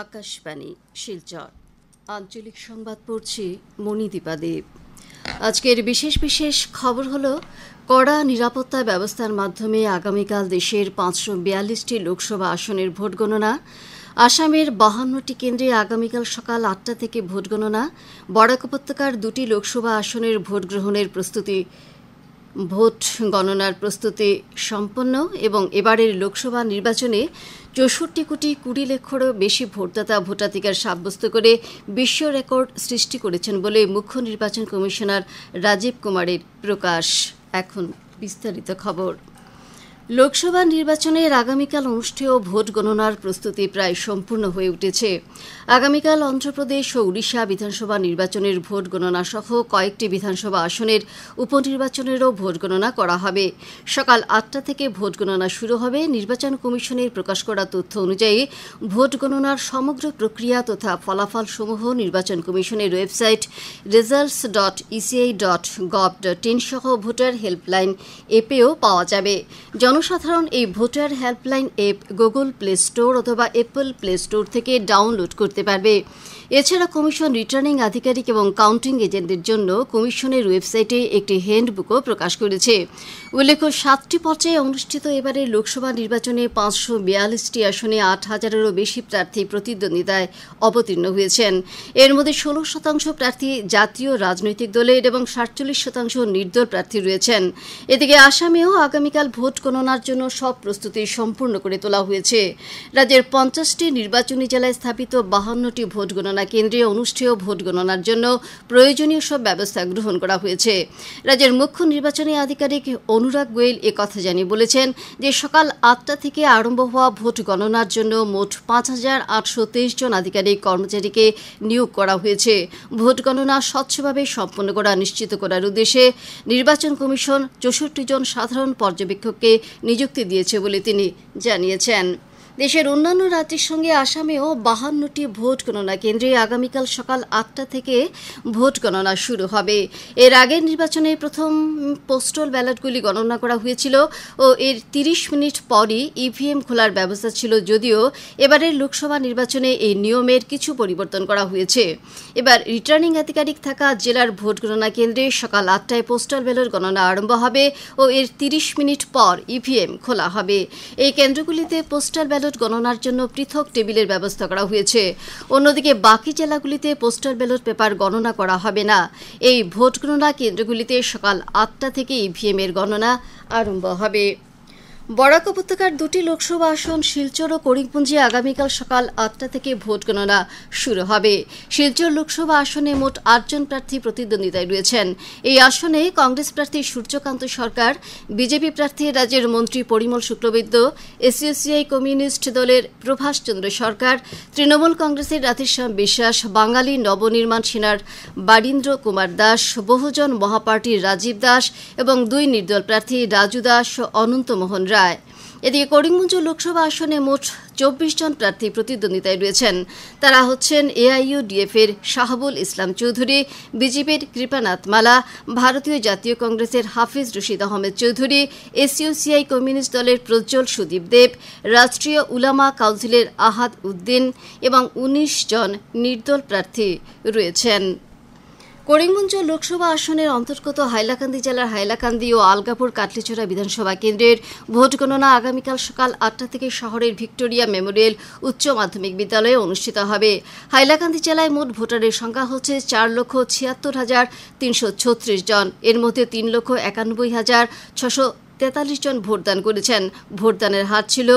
আকাশবাণী শিলচর আঞ্চলিক সংবাদ পড়ছি মণিদীপা দেব। আজকের বিশেষ বিশেষ খবর হলো কড়া নিরাপত্তা ব্যবস্থার মাধ্যমে আগামীকাল দেশের 542টি লোকসভা আসনের ভোট গণনা। আসামের 52টি কেন্দ্রে আগামীকাল সকাল 8টা থেকে ভোট গণনা। বরাক উপত্যকার 2টি লোকসভা আসনের ভোট গ্রহণের প্রস্তুতি ভোট গণনার প্রস্তুতি সম্পন্ন এবং এবারের লোকসভা নির্বাচনে 64 কোটি 20 লক্ষেরও বেশি ভোটদাতা ভোটাধিকার সাব্যস্ত করে বিশ্ব রেকর্ড সৃষ্টি করেছেন বলে মুখ্য নির্বাচন কমিশনার রাজীব কুমারের প্রকাশ। এখন বিস্তারিত খবর। লোকসভা নির্বাচনের আগামীকাল অনুষ্ঠেয় ভোট গণনার প্রস্তুতি প্রায় সম্পূর্ণ হয়ে উঠেছে। আগামীকাল অন্ধ্রপ্রদেশ ও উড়িষ্যা বিধানসভা নির্বাচনের ভোট গণনা সহ কয়েকটি বিধানসভা আসনের উপনির্বাচনেরও ভোট গণনা করা হবে। সকাল 8টা থেকে ভোট গণনা শুরু হবে। নির্বাচন কমিশনের প্রকাশ করা তথ্য অনুযায়ী ভোট গণনার সমগ্র প্রক্রিয়া তথা ফলাফলসমূহ নির্বাচন কমিশনের ওয়েবসাইট results.eci.gov.in সহ ভোটার হেল্পলাইন অ্যাপেও পাওয়া যাবে। জনসাধারণ এই voter helpline app Google play store অথবা অ্যাপল প্লে স্টোর থেকে ডাউনলোড করতে পারবে। এছাড়া কমিশন রিটার্নিং আধিকারিক এবং কাউন্টিং এজেন্টদের জন্য কমিশনের ওয়েবসাইটে একটি হ্যান্ডবুকও প্রকাশ করেছে। উল্লেখ্য 7টি পর্যায়ে অনুষ্ঠিত এবারের লোকসভা নির্বাচনে 542টি আসনে 8,000-এরও বেশি প্রার্থী প্রতিদ্বন্দ্বিতায় অবতীর্ণ হয়েছেন। এর মধ্যে 16% প্রার্থী জাতীয় রাজনৈতিক দলের এবং 47% নির্দল প্রার্থী রয়েছেন। এদিকে আসামেও আগামীকাল ভোট গণনার জন্য সব প্রস্তুতি সম্পূর্ণ করে তোলা হয়েছে। রাজ্যের 50টি নির্বাচনী জেলায় স্থাপিত 52টি ভোট গণনা কেন্দ্রে অনুষ্ঠেয় ভোট গণনার জন্য প্রয়োজনীয় সব ব্যবস্থা গ্রহণ করা হয়েছে। রাজ্যের মুখ্য নির্বাচনী আধিকারিক অনুরাগ গোয়েল একথা জানিয়ে বলেছেন যে সকাল 8টা থেকে আরম্ভ হওয়া ভোট গণনার জন্য মোট 5,823 জন আধিকারিক কর্মচারীকে নিয়োগ করা হয়েছে। ভোট গণনা স্বচ্ছভাবে সম্পন্ন করা নিশ্চিত করার উদ্দেশ্যে নির্বাচন কমিশন 64 জন সাধারণ পর্যবেক্ষককে নিযুক্তি দিয়েছে বলে তিনি জানিয়েছেন। দেশের অন্যান্য রাজ্যের সঙ্গে আসামেও 52টি ভোট গণনা কেন্দ্রে আগামীকাল সকাল 8টা থেকে ভোট গণনা শুরু হবে। এর আগের নির্বাচনে প্রথম পোস্টাল ব্যালটগুলি গণনা করা হয়েছিল ও এর 30 মিনিট পরই ইভিএম খোলার ব্যবস্থা ছিল, যদিও এবারের লোকসভা নির্বাচনে এই নিয়মের কিছু পরিবর্তন করা হয়েছে। এবার রিটার্নিং আধিকারিক থাকা জেলার ভোট গণনা কেন্দ্রে সকাল 8টায় পোস্টাল ব্যালট গণনা আরম্ভ হবে ও এর 30 মিনিট পর ইভিএম খোলা হবে। এই কেন্দ্রগুলিতে পোস্টাল ব্যালট গণনার জন্য পৃথক টেবিলের ব্যবস্থা করা হয়েছে। অন্যদিকে বাকি জেলাগুলিতে পোস্টাল ব্যালট পেপার গণনা করা হবে না। এই ভোট গণনা কেন্দ্রগুলিতে সকাল 8টা থেকে ইভিএম এর গণনা আরম্ভ হবে। বরাক উপত্যকার 2টি লোকসভা আসন শিলচর ও করিমগঞ্জে আগামীকাল সকাল 8টা থেকে ভোট গণনা শুরু হবে। শিলচর লোকসভা আসনে মোট 8 জন প্রার্থী প্রতিদ্বন্দ্বিতায় রয়েছেন। এই আসনে কংগ্রেস প্রার্থী সূর্যকান্ত সরকার, বিজেপি প্রার্থী রাজ্যের মন্ত্রী পরিমল শুক্লবৈদ্য, এসইউসিআই কমিউনিস্ট দলের প্রভাষ চন্দ্র সরকার, তৃণমূল কংগ্রেসের রাধেশ্যাম বিশ্বাস, বাঙালি নবনির্মাণ সেনার বারীন্দ্র কুমার দাস, বহুজন মহাপার্টির রাজীব দাস এবং 2 নির্দল প্রার্থী রাজু দাস ও অনন্ত মোহন রায়। এদিকে করিমগঞ্জ লোকসভা আসনে মোট 24 জন প্রার্থী প্রতিদ্বন্দ্বিতায় রয়েছেন। তারা হচ্ছেন এআইইউডিএফ এর শাহাবুল ইসলাম চৌধুরী, বিজেপির কৃপানাথ মালা, ভারতীয় জাতীয় কংগ্রেসের হাফিজ রশিদ আহমেদ চৌধুরী, এসইউসিআই কমিউনিস্ট দলের প্রজ্জ্বল সুদীপ দেব, রাষ্ট্রীয় উলামা কাউন্সিলের আহাদ উদ্দিন এবং 19 জন নির্দল প্রার্থী রয়েছেন। করিমগঞ্জ লোকসভা আসনের অন্তর্গত হাইলাকান্দি জেলার হাইলাকান্দি ও আলগাপুর কাটলিছড়া বিধানসভা কেন্দ্রের ভোট গণনা আগামীকাল সকাল 8টা থেকে শহরের ভিক্টোরিয়া মেমোরিয়াল উচ্চ মাধ্যমিক বিদ্যালয়ে অনুষ্ঠিত হবে। হাইলাকান্দি জেলায় মোট ভোটারের সংখ্যা হচ্ছে 4,76,336 জন। এর মধ্যে 3,91,643 জন ভোটদান করেছেন। ভোটদানের হার ছিল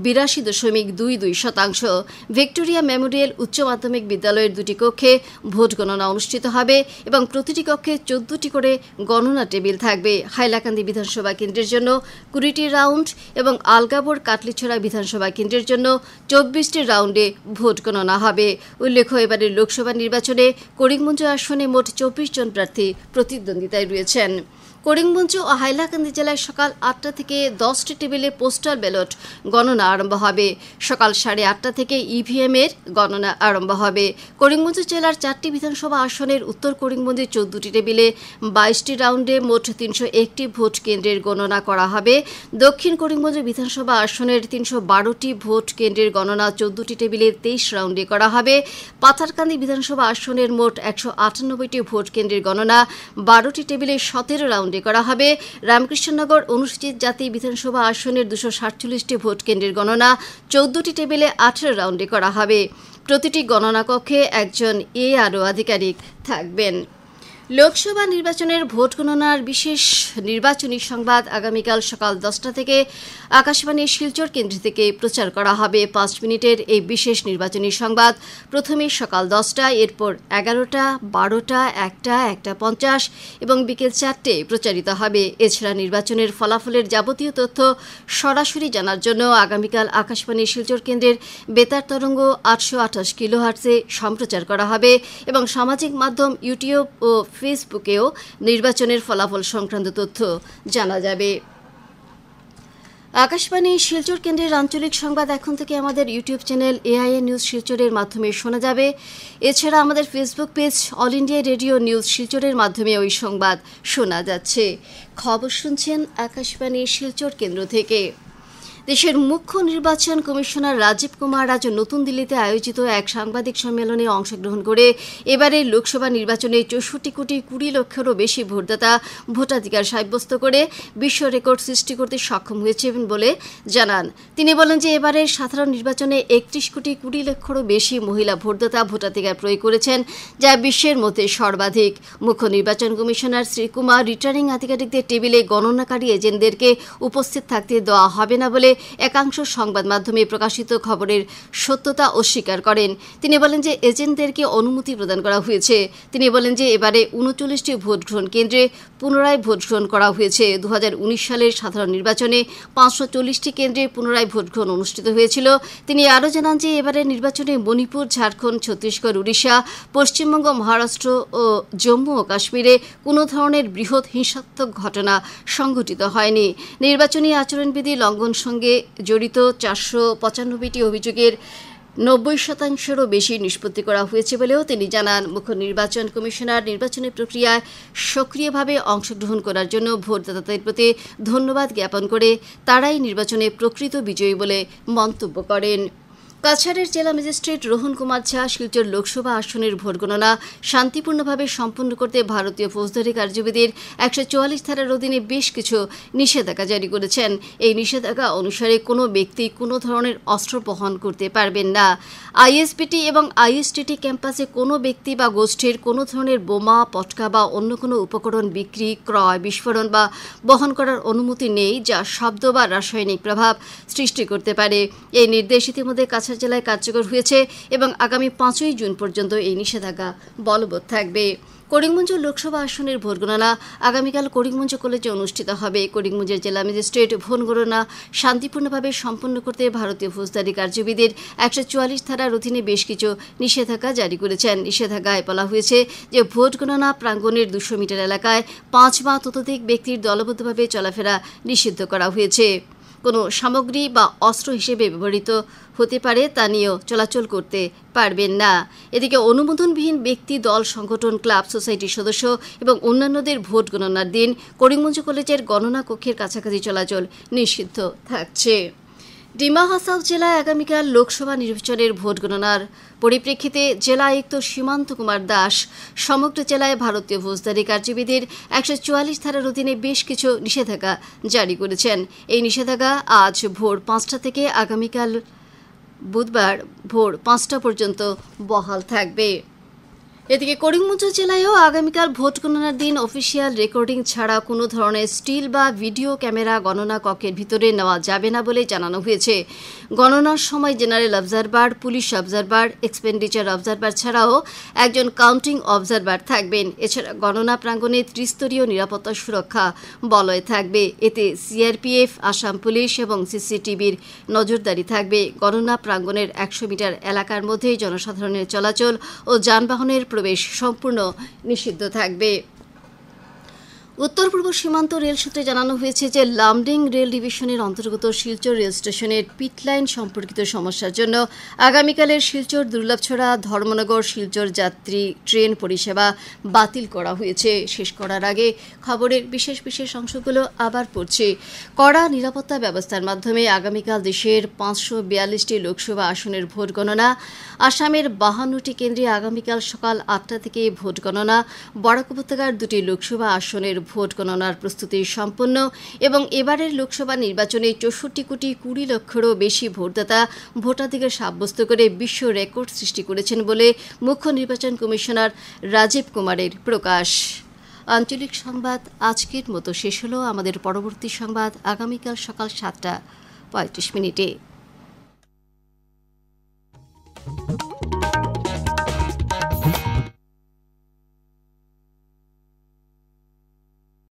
82.22%। ভিক্টোরিয়া মেমোরিয়াল উচ্চ মাধ্যমিক বিদ্যালয়ের 2টি কক্ষে ভোট গণনা অনুষ্ঠিত হবে এবং প্রতিটি কক্ষে 14টি করে গণনা টেবিল থাকবে। হাইলাকান্দি বিধানসভা কেন্দ্রের জন্য 20টি রাউন্ড এবং আলগাপুর কাটলিছড়া বিধানসভা কেন্দ্রের জন্য 24টি রাউন্ডে ভোট গণনা হবে। উল্লেখ্য, এবারের লোকসভা নির্বাচনে করিমগঞ্জ আসনে মোট 24 জন প্রার্থী প্রতিদ্বন্দ্বিতায় রয়েছেন। করিমগঞ্জ ও হাইলাকান্দি জেলায় সকাল ৮টা থেকে 10টি টেবিলে পোস্টাল ব্যালট গণনা আরম্ভ হবে। সকাল 8:30 থেকে ইভিএম এর গণনা আরম্ভ হবে। করিমগঞ্জ জেলার 4টি বিধানসভা আসনের উত্তর করিমগঞ্জে 14টি টেবিলে 22টি রাউন্ডে মোট 301টি ভোট কেন্দ্রের গণনা করা হবে। দক্ষিণ করিমগঞ্জ বিধানসভা আসনের 312টি ভোট কেন্দ্রের গণনা 14টি টেবিলে 23 রাউন্ডে করা হবে। পাথারকান্দি বিধানসভা আসনের মোট 198টি ভোট কেন্দ্রের গণনা 12টি টেবিলে 17 রাউন্ডে করা হবে। রামকৃষ্ণনগর অনুসূচিত জাতি বিধানসভা আসনের 247টি ভোট কেন্দ্রের গণনা 14টি টেবিলে 18 রাউন্ডে করা হবে। প্রতিটি গণনা কক্ষে একজন এআরও আধিকারিক থাকবেন। লোকসভা নির্বাচনের ভোট গণনার বিশেষ নির্বাচনী সংবাদ আগামীকাল সকাল 10টা থেকে আকাশবাণী শিলচর কেন্দ্র থেকে প্রচার করা হবে। 5 মিনিটের এই বিশেষ নির্বাচনী সংবাদ প্রথমে সকাল 10টায়, এরপর 11টা, 12টা, 1টা, 1:50 এবং বিকেল 4টে প্রচারিত হবে। এছাড়া নির্বাচনের ফলাফলের যাবতীয় তথ্য সরাসরি জানার জন্য আগামীকাল আকাশবাণী শিলচর কেন্দ্রের বেতার তরঙ্গ 828 কিলোহার্টজে সম্প্রচার করা হবে এবং সামাজিক মাধ্যম ইউটিউব ও ফেসবুকেও নির্বাচনের ফলাফল সংক্রান্ত তথ্য জানা যাবে। আকাশবাণী শিলচর কেন্দ্রের আঞ্চলিক সংবাদ এখন থেকে আমাদের ইউটিউব চ্যানেল এআইএন নিউজ শিলচরের মাধ্যমে শোনা যাবে। এছাড়া আমাদের Facebook page all India radio news শিলচরের মাধ্যমে ওই সংবাদ শোনা যাচ্ছে। খবর শুনছেন আকাশবাণী শিলচর কেন্দ্র থেকে। দেশের মুখ্য নির্বাচন কমিশনার রাজীব কুমার আজ নতুন দিল্লিতে আয়োজিত এক সাংবাদিক সম্মেলনে অংশগ্রহণ করে এবারের লোকসভা নির্বাচনে 64,20,00,000-রও বেশি ভোটদাতা ভোটাধিকার সাব্যস্ত করে বিশ্ব রেকর্ড সৃষ্টি করতে সক্ষম হয়েছেন বলে জানান। তিনি বলেন যে এবারের সাধারণ নির্বাচনে 31,20,00,000-রও বেশি মহিলা ভোটদাতা ভোটাধিকার প্রয়োগ করেছেন, যা বিশ্বের মধ্যে সর্বাধিক। মুখ্য নির্বাচন কমিশনার শ্রী কুমার রিটার্নিং আধিকারিকদের টেবিলে গণনাকারী এজেন্টদেরকে উপস্থিত থাকতে দেওয়া হবে না বলে একাংশ সংবাদ মাধ্যমে প্রকাশিত খবরের সত্যতা অস্বীকার করেন। তিনি বলেন যে এজেন্টদেরকে অনুমতি প্রদান করা হয়েছে। তিনি বলেন যে এবারে 39টি ভোট গ্রহণ কেন্দ্রে পুনরায় ভোট গ্রহণ করা হয়েছে। 2019 সালের সাধারণ নির্বাচনে 540টি কেন্দ্রে পুনরায় ভোট গ্রহণ অনুষ্ঠিত হয়েছিল। তিনি আরও জানান যে এবারের নির্বাচনে মণিপুর, ঝাড়খণ্ড, ছত্তিশগড়, উড়িষ্যা, পশ্চিমবঙ্গ, মহারাষ্ট্র ও জম্মু ও কাশ্মীরে কোনো ধরনের বৃহৎ হিংসাত্মক ঘটনা সংঘটিত হয়নি। নির্বাচনী আচরণবিধি লঙ্ঘন সঙ্গে জড়িত 495টি অভিযোগের 90%-রও বেশি নিষ্পত্তি করা হয়েছে বলেও তিনি জানান। মুখ্য নির্বাচন কমিশনার নির্বাচনী প্রক্রিয়ায় সক্রিয়ভাবে অংশগ্রহণ করার জন্য ভোটদাতাদের প্রতি ধন্যবাদ জ্ঞাপন করে তারাই নির্বাচনে প্রকৃত বিজয়ী বলে মন্তব্য করেন। কাছাড়ের জেলা ম্যাজিস্ট্রেট রোহন কুমার ঝা শিলচর লোকসভা আসনের ভোট গণনা শান্তিপূর্ণভাবে সম্পন্ন করতে ভারতীয় ফৌজদারি কার্যবিধির 144 ধারার অধীনে বেশ কিছু নিষেধাজ্ঞা জারি করেছেন। এই নিষেধাজ্ঞা অনুসারে কোনো ব্যক্তি কোনো ধরনের অস্ত্র বহন করতে পারবেন না। আইএসবিটি এবং আইএসটিটি ক্যাম্পাসে কোনো ব্যক্তি বা গোষ্ঠীর কোনো ধরনের বোমা, পটকা বা অন্য কোনো উপকরণ বিক্রি, ক্রয়, বিস্ফোরণ বা বহন করার অনুমতি নেই, যা শব্দ বা রাসায়নিক প্রভাব সৃষ্টি করতে পারে। এই নির্দেশ ইতিমধ্যে কাছাড় জেলায় কার্যকর হয়েছে এবং আগামী 5ই জুন পর্যন্ত এই নিষেধাজ্ঞা বলবৎ থাকবে। করিমগঞ্জ লোকসভা আসনের ভোট গণনা আগামীকাল করিমগঞ্জ কলেজে অনুষ্ঠিত হবে। করিমগঞ্জের জেলা ম্যাজিস্ট্রেট ভোট গণনা শান্তিপূর্ণভাবে সম্পন্ন করতে ভারতীয় ফৌজদারি কার্যবিধির 144 ধারার অধীনে বেশ কিছু নিষেধাজ্ঞা জারি করেছেন। নিষেধাজ্ঞায় বলা হয়েছে যে ভোট গণনা প্রাঙ্গণের 200 মিটার এলাকায় 5 বা ততোধিক ব্যক্তির দলবদ্ধভাবে চলাফেরা নিষিদ্ধ করা হয়েছে। কোনো সামগ্রী বা অস্ত্র হিসেবে ব্যবহৃত হতে পারে তা নিয়েও চলাচল করতে পারবেন না। এদিকে অনুমোদনবিহীন ব্যক্তি, দল, সংগঠন, ক্লাব, সোসাইটির সদস্য এবং অন্যান্যদের ভোট গণনার দিন করিমগঞ্জ কলেজের গণনা কক্ষের কাছাকাছি চলাচল নিষিদ্ধ থাকছে। ডিমা হাসাও জেলায় আগামীকাল লোকসভা নির্বাচনের ভোট গণনার পরিপ্রেক্ষিতে জেলা আয়ুক্ত সীমান্ত কুমার দাস সমগ্র জেলায় ভারতীয় ফৌজদারি কার্যবিধির 144 ধারার অধীনে বেশ কিছু নিষেধাজ্ঞা জারি করেছেন। এই নিষেধাজ্ঞা আজ ভোর 5টা থেকে আগামীকাল বুধবার ভোর 5টা পর্যন্ত বহাল থাকবে। এদিকে করিমগঞ্জ জেলায়ও আগামীকাল ভোট গণনার দিন অফিসিয়াল রেকর্ডিং ছাড়া কোনো ধরনের স্টিল বা ভিডিও ক্যামেরা গণনা কক্ষের ভিতরে নেওয়া যাবে না বলে জানানো হয়েছে। গণনার সময় general observer, police observer, expenditure observer ছাড়াও একজন কাউন্টিং অবজারভার থাকবেন। এছাড়া গণনা প্রাঙ্গণে ত্রিস্তরীয় নিরাপত্তা সুরক্ষা বলয় থাকবে। এতে সিআরপিএফ, আসাম পুলিশ এবং সিসিটিভির নজরদারি থাকবে। গণনা প্রাঙ্গণের 100 মিটার এলাকার মধ্যেই জনসাধারণের চলাচল ও যানবাহনের প্রবেশ সম্পূর্ণ নিষিদ্ধ থাকবে। উত্তর পূর্ব সীমান্ত রেল সূত্রে জানানো হয়েছে যে লামডিং রেল ডিভিশনের অন্তর্গত শিলচর রেল স্টেশনের পিট লাইন সম্পর্কিত সমস্যার জন্য আগামীকালের শিলচর দুর্লভছড়া ধর্মনগর শিলচর যাত্রী ট্রেন পরিষেবা বাতিল করা হয়েছে। শেষ করার আগে খবরের বিশেষ বিশেষ অংশগুলো আবার পড়ছি। কড়া নিরাপত্তা ব্যবস্থার মাধ্যমে আগামীকাল দেশের 542টি লোকসভা আসনের ভোট গণনা। আসামের 52টি কেন্দ্রে আগামীকাল সকাল 8টা থেকে ভোট গণনা। বরাক উপত্যকার 2টি লোকসভা আসনের ভোট গণনার প্রস্তুতি সম্পন্ন এবং এবারের লোকসভা নির্বাচনে 64 কোটি 20 লক্ষেরও বেশি ভোটদাতা ভোটাধিকার সাব্যস্ত করে বিশ্ব রেকর্ড সৃষ্টি করেছেন বলে মুখ্য নির্বাচন কমিশনার রাজীব কুমারের প্রকাশ। আঞ্চলিক সংবাদ আজকের মতো শেষ হলো। আমাদের পরবর্তী সংবাদ আগামীকাল সকাল 7টা 35 মিনিটে।